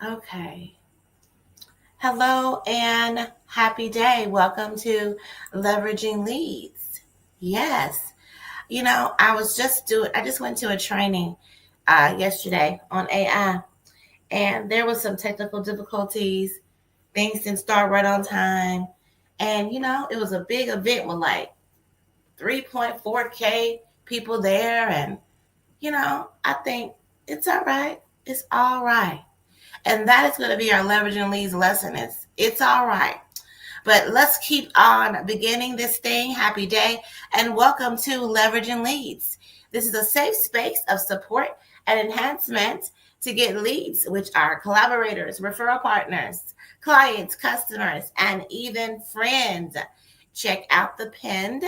Okay. Hello and happy day. Welcome to Leveraging Leads. Yes. I just went to a training yesterday on AI, and there was some technical difficulties. Things didn't start right on time. And it was a big event with like 3.4K people there, and I think it's all right. It's all right. And that is going to be our leveraging leads lesson. It's all right. But let's keep on beginning this thing. Happy day and welcome to Leveraging Leads. This is a safe space of support and enhancement to get leads, which are collaborators, referral partners, clients, customers, and even friends. Check out the pinned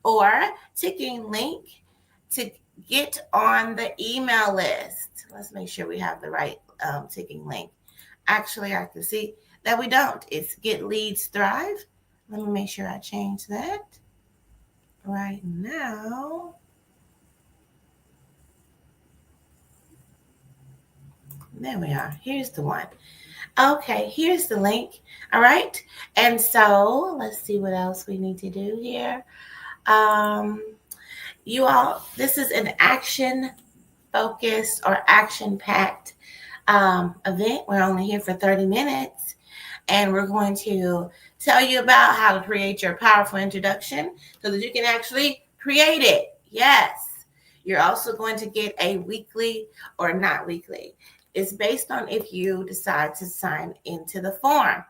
or ticking link to get on the email list. Let's make sure we have the right ticking link. Actually, I can see that we don't. It's Get Leads Thrive. Let me make sure I change that right now. There we are. Here's the one. Okay, here's the link. All right. And so let's see what else we need to do here. Um, you all, this is an action focused or action packed event. We're only here for 30 minutes, and we're going to tell you about how to create your powerful introduction so that you can actually create it. Yes. You're also going to get a weekly or not weekly. It's based on if you decide to sign into the form.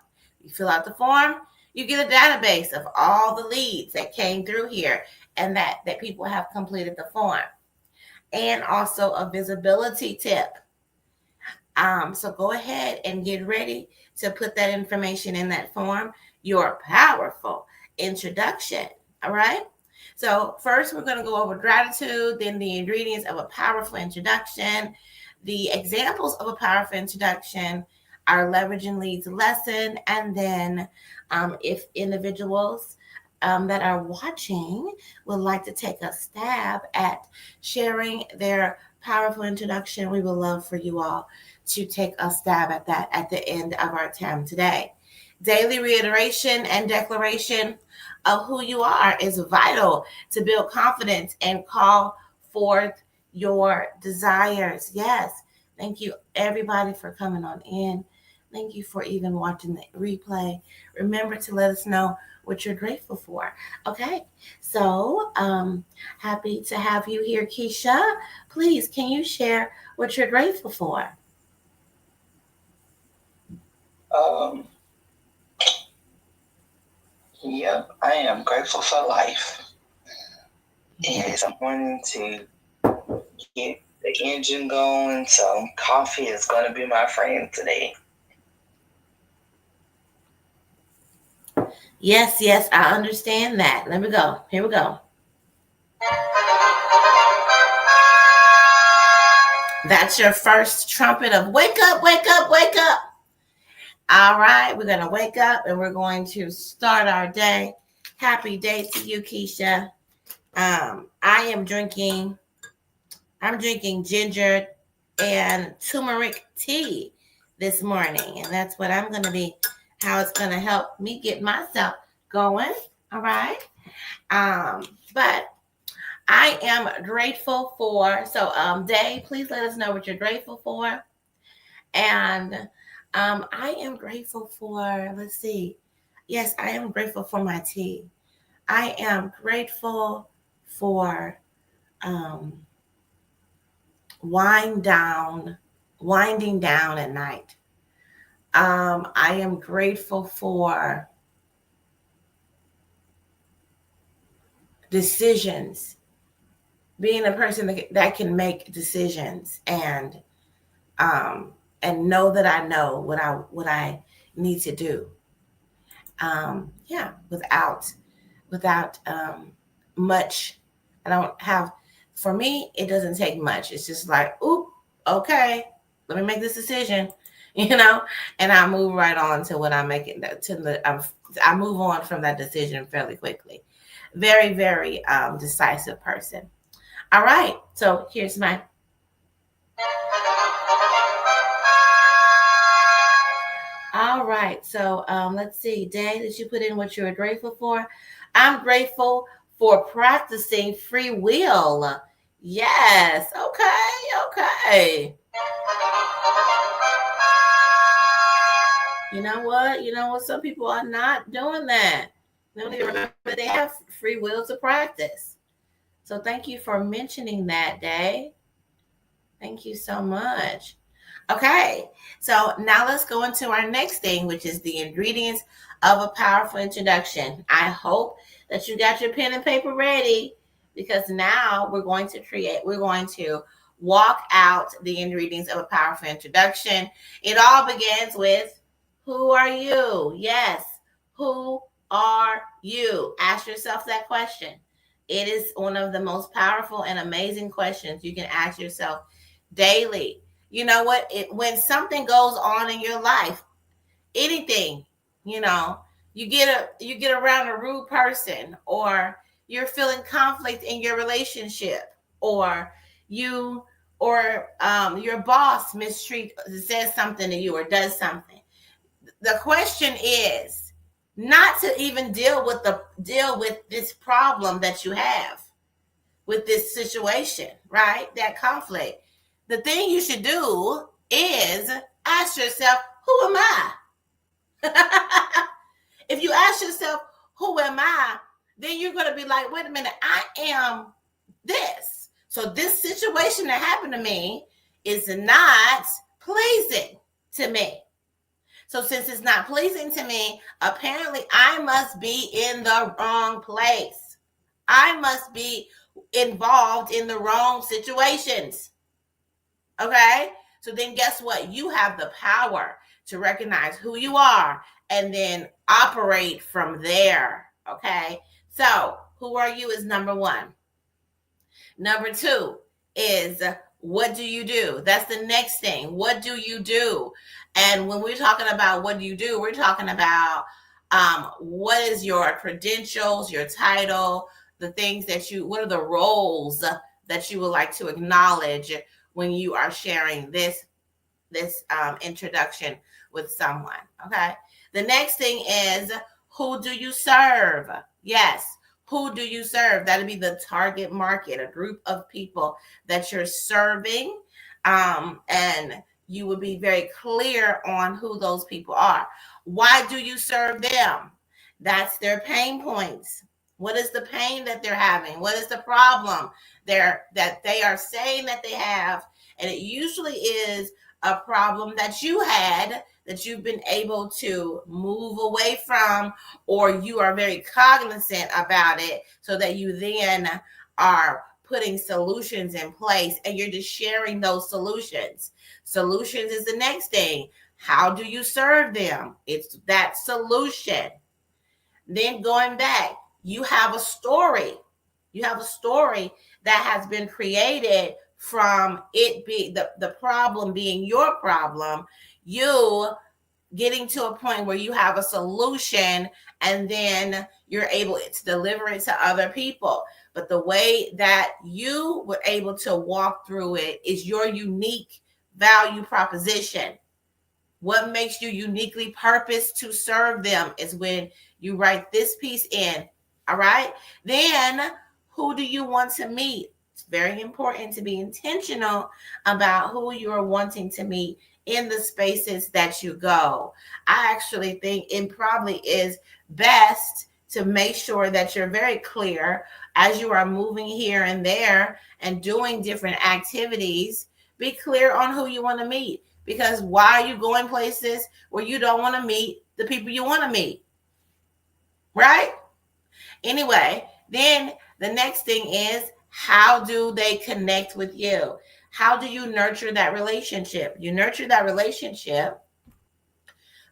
You fill out the form, you get a database of all the leads that came through here and that people have completed the form. And also a visibility tip. So go ahead and get ready to put that information in that form, your powerful introduction. All right. So first we're going to go over gratitude, then the ingredients of a powerful introduction, the examples of a powerful introduction, our leveraging leads lesson, and then if individuals that are watching would like to take a stab at sharing their powerful introduction, we would love for you all to take a stab at that at the end of our time today. Daily reiteration and declaration of who you are is vital to build confidence and call forth your desires. Yes. Thank you, everybody, for coming on in. Thank you for even watching the replay. Remember to let us know what you're grateful for. Okay. So, happy to have you here, Keisha. Please, can you share what you're grateful for? Um, yep, I am grateful for life. Yes, I'm wanting to get the engine going, so coffee is going to be my friend today. Yes, yes, I understand that. Let me go. Here we go. That's your first trumpet of wake up, wake up, wake up. All right, we're going to wake up and we're going to start our day. Happy day to you, Keisha. I am drinking, I'm drinking ginger and turmeric tea this morning. And that's what I'm going to be, how it's going to help me get myself going. All right. But I am grateful for, Day, please let us know what you're grateful for. And I am grateful for, let's see. Yes, I am grateful for my tea. I am grateful for um, wind down, winding down at night. I am grateful for decisions, being a person that can make decisions um, and know that I know what I need to do. Yeah, without much. I don't have. For me, it doesn't take much. It's just like, oop, okay, let me make this decision, you know, and I move right on to what I'm making. I move on from that decision fairly quickly. Very, very decisive person. All right, so here's my right. So let's see. Day that you put in what you were grateful for. I'm grateful for practicing free will. Yes. Okay. Okay. You know what? You know what? Some people are not doing that. They don't even remember they have free will to practice. So thank you for mentioning that, Day. Thank you so much. Okay, so now let's go into our next thing, which is the ingredients of a powerful introduction. I hope that you got your pen and paper ready because now we're going to walk out the ingredients of a powerful introduction. It all begins with who are you? Yes, who are you? Ask yourself that question. It is one of the most powerful and amazing questions you can ask yourself daily. You know what? When something goes on in your life, anything, you know, you get around a rude person, or you're feeling conflict in your relationship, or you your boss says something to you or does something. The question is not to even deal with this problem that you have with this situation, right? That conflict. The thing you should do is ask yourself, who am I? If you ask yourself, who am I? Then you're going to be like, wait a minute, I am this. So this situation that happened to me is not pleasing to me. So since it's not pleasing to me, apparently I must be in the wrong place. I must be involved in the wrong situations. Okay? So then guess what? You have the power to recognize who you are and then operate from there. Okay? So, who are you is number one. Number two is what do you do? That's the next thing. What do you do? And when we're talking about what do you do, we're talking about what is your credentials, your title, the things that what are the roles that you would like to acknowledge when you are sharing this introduction with someone. Okay. The next thing is who do you serve? Yes. Who do you serve? That'll be the target market, a group of people that you're serving. And you would be very clear on who those people are. Why do you serve them? That's their pain points. What is the pain that they're having? What is the problem that they are saying that they have? And it usually is a problem that you had that you've been able to move away from, or you are very cognizant about it so that you then are putting solutions in place and you're just sharing those solutions. Solutions is the next thing. How do you serve them? It's that solution. Then going back, you have a story. You have a story that has been created from it being the problem being your problem, you getting to a point where you have a solution and then you're able to deliver it to other people. But the way that you were able to walk through it is your unique value proposition. What makes you uniquely purposed to serve them is when you write this piece in. All right. Then who do you want to meet? It's very important to be intentional about who you are wanting to meet in the spaces that you go. I actually think it probably is best to make sure that you're very clear as you are moving here and there and doing different activities. Be clear on who you want to meet, because why are you going places where you don't want to meet the people you want to meet? Right? Anyway, then the next thing is, how do they connect with you? How do you nurture that relationship? You nurture that relationship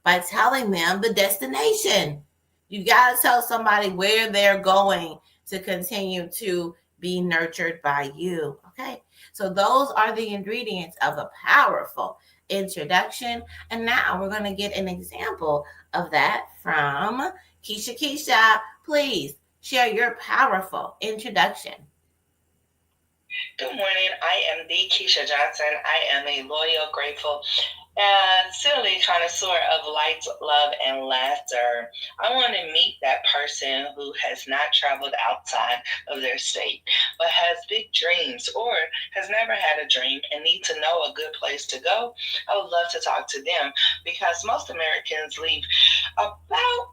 by telling them the destination. You got to tell somebody where they're going to continue to be nurtured by you. Okay. So those are the ingredients of a powerful introduction. And now we're going to get an example of that from Keisha. Keisha, please share your powerful introduction. Good morning. I am the Keisha Johnson. I am a loyal, grateful, Silly connoisseur of light, love, and laughter. I want to meet that person who has not traveled outside of their state, but has big dreams or has never had a dream and need to know a good place to go. I would love to talk to them because most Americans leave about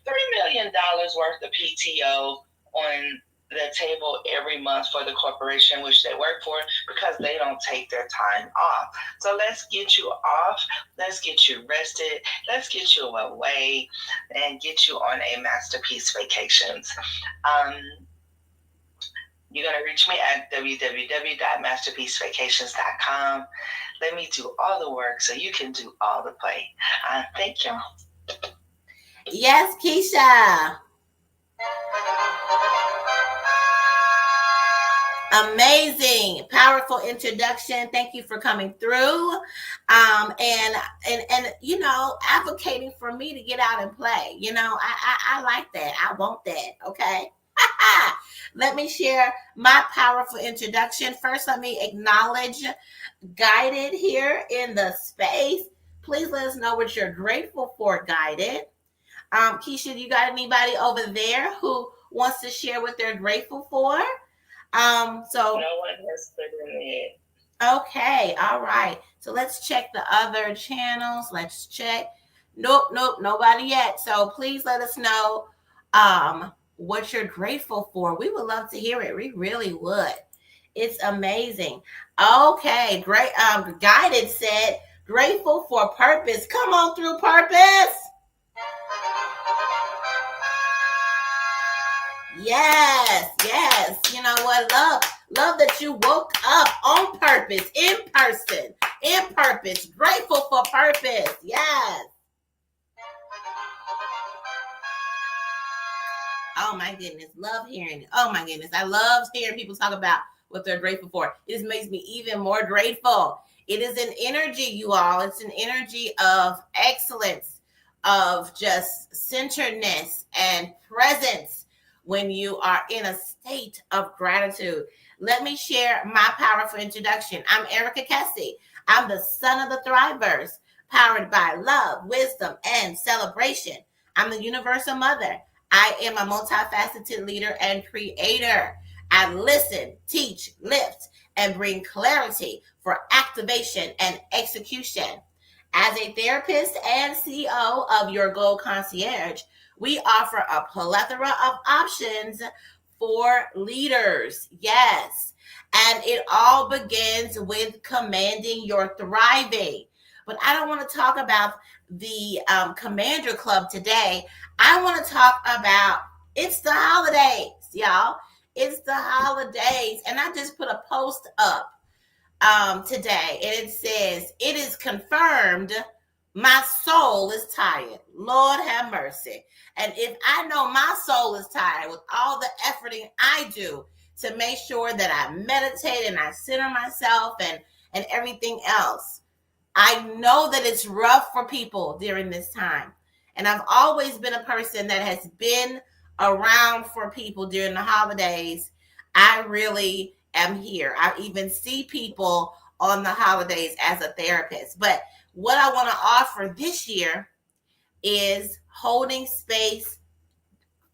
$3 million worth of PTO on the table every month for the corporation which they work for because they don't take their time off. So let's get you off. Let's get you rested. Let's get you away and get you on a masterpiece vacations. Um, you're going to reach me at www.masterpiecevacations.com. Let me do all the work so you can do all the play. Thank you. Yes, Keisha. Amazing, powerful introduction. Thank you for coming through, and you know, advocating for me to get out and play. You know, I like that. I want that. Okay. Let me share my powerful introduction. First, let me acknowledge Guided here in the space. Please let us know what you're grateful for, Guided. Keisha, you got anybody over there who wants to share what they're grateful for? So no one has put in it. Okay, all right. So let's check the other channels. Let's check. Nope, nobody yet. So please let us know what you're grateful for. We would love to hear it. We really would. It's amazing. Okay, great. Guided said, grateful for purpose. Come on through, purpose. Yes. You know what? Love that you woke up on purpose, in person, in purpose. Grateful for purpose. Yes. Oh my goodness. Love hearing it. Oh my goodness. I love hearing people talk about what they're grateful for. It just makes me even more grateful. It is an energy, you all. It's an energy of excellence, of just centeredness and presence when you are in a state of gratitude. Let me share my powerful introduction. I'm Erica Kessie. I'm the son of the Thrivers, powered by love, wisdom, and celebration. I'm the universal mother. I am a multifaceted leader and creator. I listen, teach, lift, and bring clarity for activation and execution. As a therapist and CEO of Your Goal Concierge, we offer a plethora of options for leaders. Yes. And it all begins with commanding your thriving. But I don't want to talk about the Commander Club today. I want to talk about it's the holidays, y'all. It's the holidays. And I just put a post up today, and it says, it is confirmed my soul is tired. Lord have mercy. And if I know my soul is tired with all the efforting I do to make sure that I meditate and I center myself and everything else, I know that it's rough for people during this time. And I've always been a person that has been around for people during the holidays. I really am here. I even see people on the holidays as a therapist. But what I want to offer this year is holding space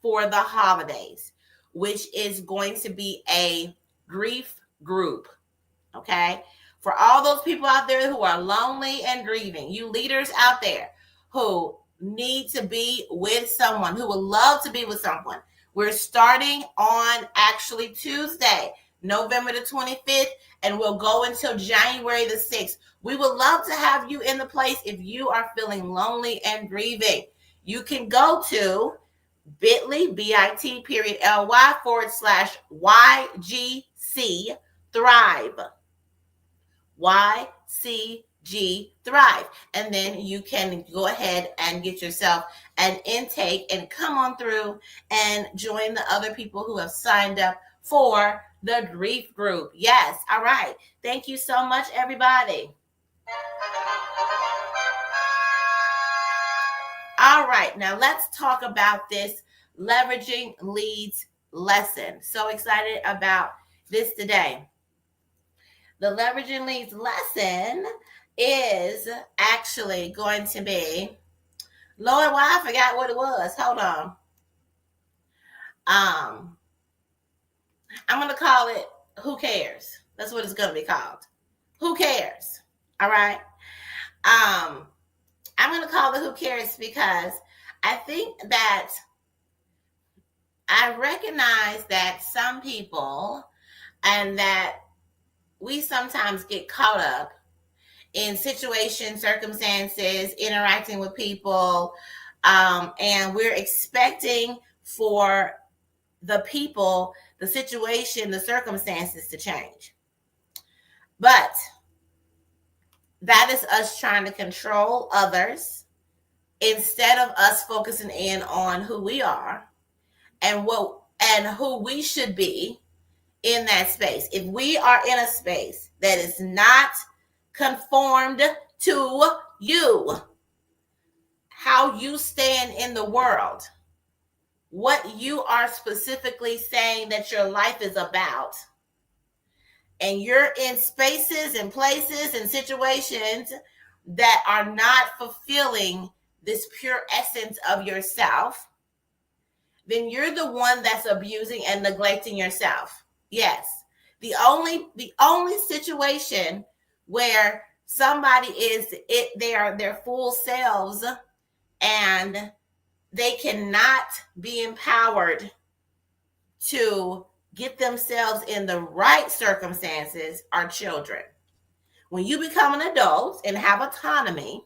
for the holidays, which is going to be a grief group. Okay. For all those people out there who are lonely and grieving, you leaders out there who need to be with someone, who would love to be with someone, we're starting on actually Tuesday, November the 25th, and we'll go until January the 6th. We would love to have you in the place if you are feeling lonely and grieving. You can go to bit.ly, bit.ly/YGC Thrive. YCG Thrive. And then you can go ahead and get yourself an intake and come on through and join the other people who have signed up for the grief group. Yes. All right. Thank you so much, everybody. All right. Now let's talk about this leveraging leads lesson. So excited about this today. The leveraging leads lesson is actually going to be, Lord, why I forgot what it was. Hold on. I'm gonna call it Who Cares? That's what it's gonna be called. Who cares? All right. I'm gonna call it Who Cares because I think that I recognize that some people and that we sometimes get caught up in situations, circumstances, interacting with people, and we're expecting for the people, the situation, the circumstances to change. But that is us trying to control others instead of us focusing in on who we are and who we should be in that space. If we are in a space that is not conformed to you, how you stand in the world, what you are specifically saying that your life is about, and you're in spaces and places and situations that are not fulfilling this pure essence of yourself, then you're the one that's abusing and neglecting yourself. Yes. The only situation where somebody they are their full selves and they cannot be empowered to get themselves in the right circumstances are children. When you become an adult and have autonomy,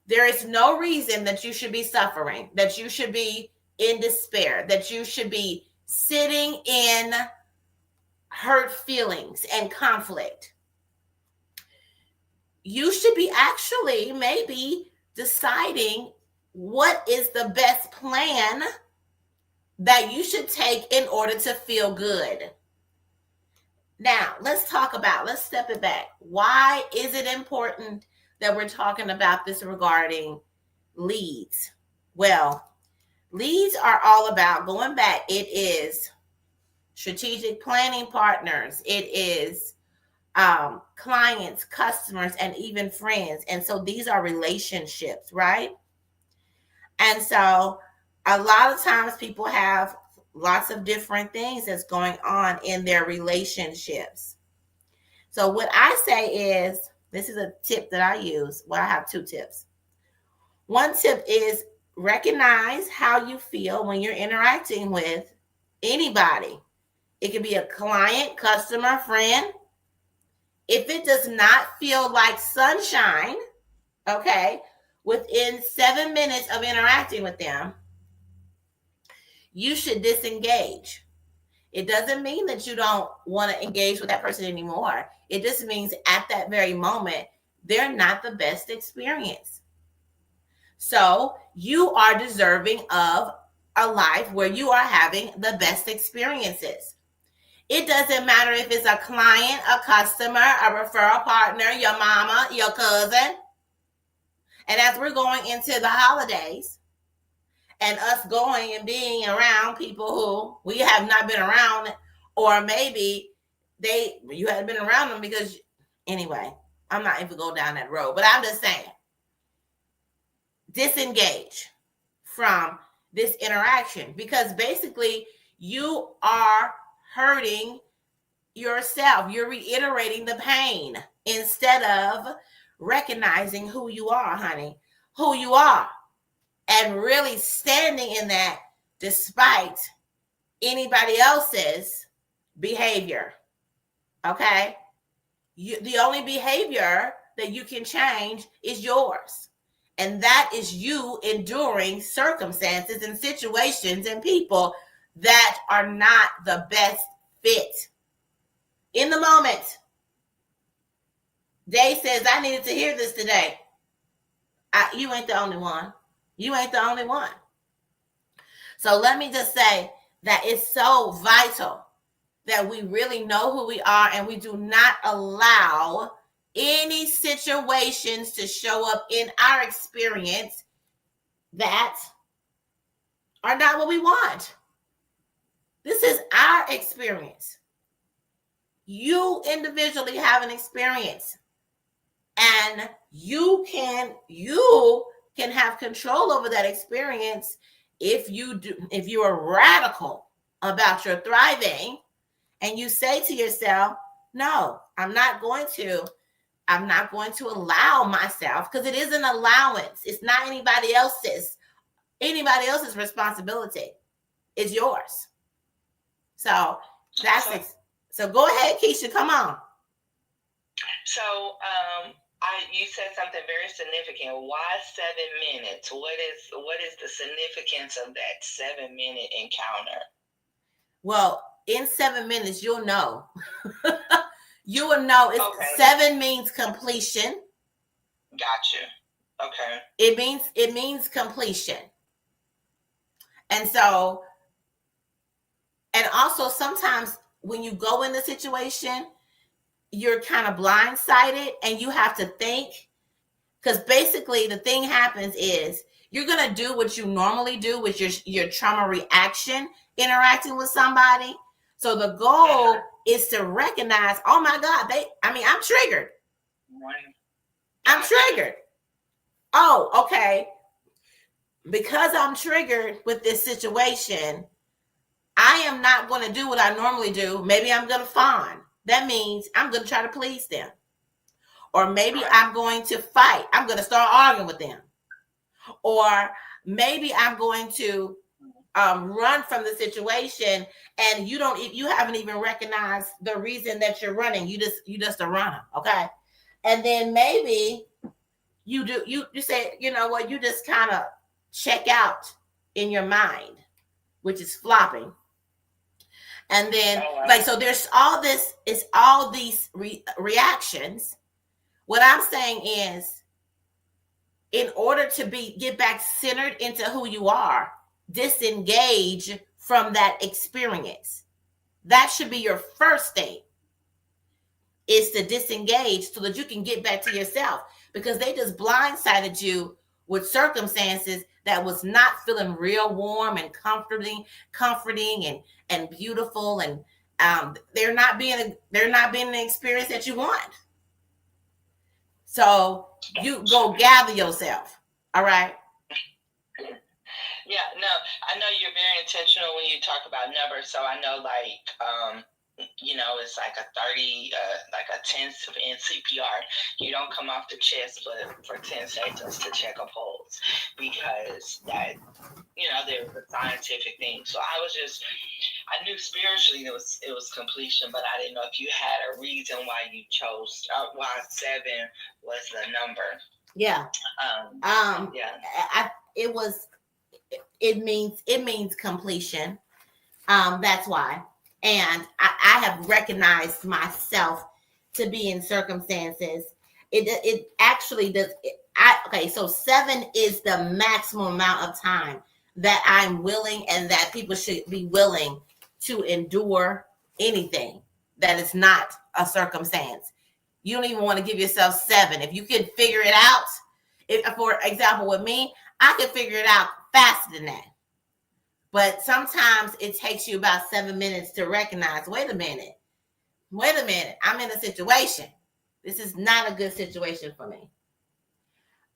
there is no reason that you should be suffering, that you should be in despair, that you should be sitting in hurt feelings and conflict. You should be actually maybe deciding what is the best plan that you should take in order to feel good. Now, let's step it back. Why is it important that we're talking about this regarding leads? Well, leads are all about going back. It is strategic planning partners. It is clients, customers, and even friends. And so these are relationships, right? And so a lot of times people have lots of different things that's going on in their relationships. So what I say is, this is a tip that I use. Well, I have two tips. One tip is recognize how you feel when you're interacting with anybody. It could be a client, customer, friend. If it does not feel like sunshine, okay, within 7 minutes of interacting with them, you should disengage. It doesn't mean that you don't want to engage with that person anymore. It just means at that very moment, they're not the best experience. So you are deserving of a life where you are having the best experiences. It doesn't matter if it's a client, a customer, a referral partner, your mama, your cousin. And as we're going into the holidays and us going and being around people who we have not been around, or maybe you haven't been around them because, anyway, I'm not even going down that road, but I'm just saying, disengage from this interaction because basically you are hurting yourself. You're reiterating the pain instead of recognizing who you are, honey, who you are, and really standing in that despite anybody else's behavior. Okay? The only behavior that you can change is yours. And that is you enduring circumstances and situations and people that are not the best fit. In the moment, Day says, I needed to hear this today. You ain't the only one. You ain't the only one. So let me just say that it's so vital that we really know who we are and we do not allow any situations to show up in our experience that are not what we want. This is our experience. You individually have an experience. And you can have control over that experience if you're radical about your thriving, and you say to yourself, no, I'm not going to allow myself, because it is an allowance. It's not anybody else's responsibility. It's yours. So that's it. So go ahead, Keisha, come on. So you said something very significant. Why 7 minutes? What is the significance of that 7-minute encounter? Well, in 7 minutes, you'll know. You will know. It's okay. 7 means completion. Gotcha. Okay. It means completion. And so, and also sometimes when you go in the situation, you're kind of blindsided and you have to think, because basically the thing happens is you're going to do what you normally do with your trauma reaction interacting with somebody. So the goal is to recognize, oh my God, I'm triggered. I'm triggered. Oh, okay. Because I'm triggered with this situation, I am not going to do what I normally do. Maybe I'm going to fawn. That means I'm going to try to please them. Or maybe I'm going to fight. I'm going to start arguing with them. Or maybe I'm going to run from the situation, and you haven't even recognized the reason that you're running. You just a runner, okay? And then maybe you say, you know what, you just kind of check out in your mind, which is flopping. And then so there's all these reactions. What I'm saying is, in order to get back centered into who you are, disengage from that experience. That should be your first thing, is to disengage so that you can get back to yourself, because they just blindsided you with circumstances that was not feeling real warm and comforting and beautiful, and they're not being an experience that you want. So you go gather yourself. All right. Yeah, no, I know you're very intentional when you talk about numbers. So I know, it's like a 30, like a 10 in CPR. You don't come off the chest for 10 seconds to check a pulse, because that, there's a scientific thing. So I knew spiritually it was completion, but I didn't know if you had a reason why you chose, why 7 was the number. Yeah. It means completion. That's why. And I have recognized myself to be in circumstances. It actually does. So 7 is the maximum amount of time that I'm willing, and that people should be willing to endure anything that is not a circumstance. You don't even want to give yourself 7. If you can figure it out, for example, with me, I can figure it out faster than that. But sometimes it takes you about 7 minutes to recognize, wait a minute, I'm in a situation. This is not a good situation for me.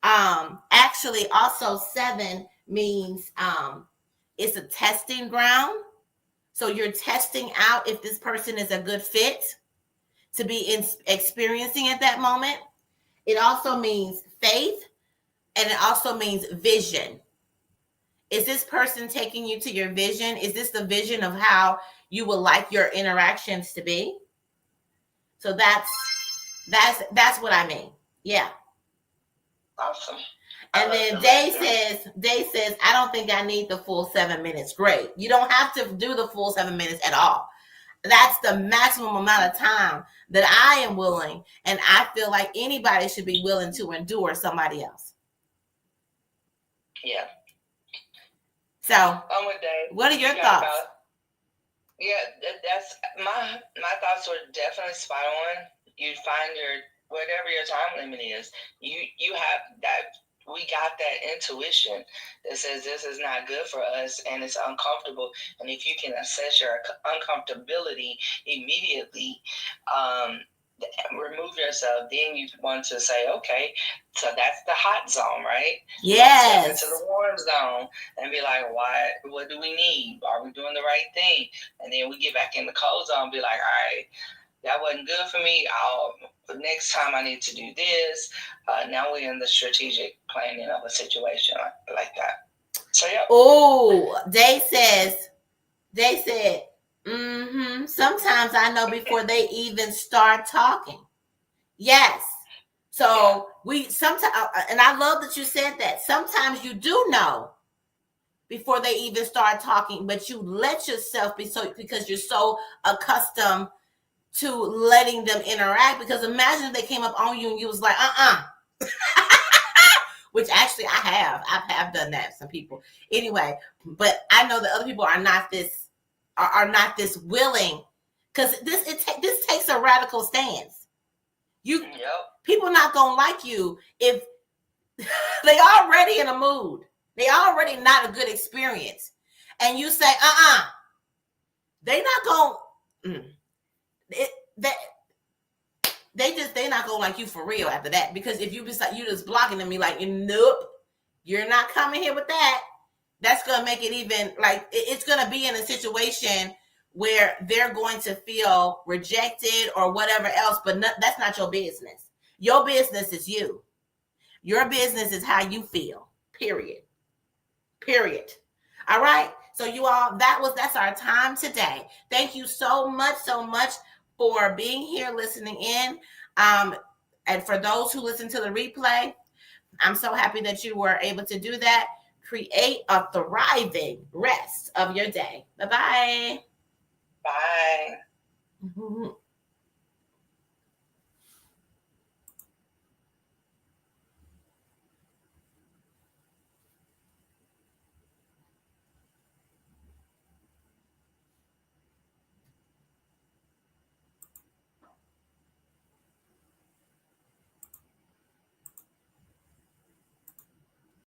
Actually, also 7 means it's a testing ground. So you're testing out if this person is a good fit to be experiencing at that moment. It also means faith, and it also means vision. Is this person taking you to your vision? Is this the vision of how you would like your interactions to be? So that's what I mean. Yeah. Awesome. And then Day says, I don't think I need the full 7 minutes. Great. You don't have to do the full 7 minutes at all. That's the maximum amount of time that I am willing, and I feel like anybody should be willing to endure somebody else. Yeah. So, what are your thoughts? That's my thoughts were definitely spot on. You find whatever your time limit is. You have that. We got that intuition that says this is not good for us and it's uncomfortable. And if you can assess your uncomfortability immediately, remove yourself, then you want to say, okay, so that's the hot zone, right? Yes. Step into the warm zone and be like, what do we need? Are we doing the right thing? And then we get back in the cold zone and be like, all right, that wasn't good for me. Next time I need to do this. Now we're in the strategic planning of a situation like that. So yeah. Oh, they said, sometimes I know before they even start talking. Yes. So we sometimes, and I love that you said that. Sometimes you do know before they even start talking, but you let yourself be so, because you're so accustomed to letting them interact. Because imagine if they came up on you and you was like, which actually I have done that. Some people, anyway. But I know that other people are not this willing, because this takes a radical stance. People not gonna like you if they already in a mood. They already not a good experience, and you say, they not gonna. They not gonna like you for real after that, because if you just blocking them, be like, nope, you're not coming here with that. That's gonna make it even, like, it's gonna be in a situation where they're going to feel rejected or whatever else, but that's not your business. Your business is you. Your business is how you feel. Period. All right. So you all, that's our time today. Thank you so much for being here, listening in. And for those who listen to the replay, I'm so happy that you were able to do that. Create a thriving rest of your day. Bye-bye. Bye.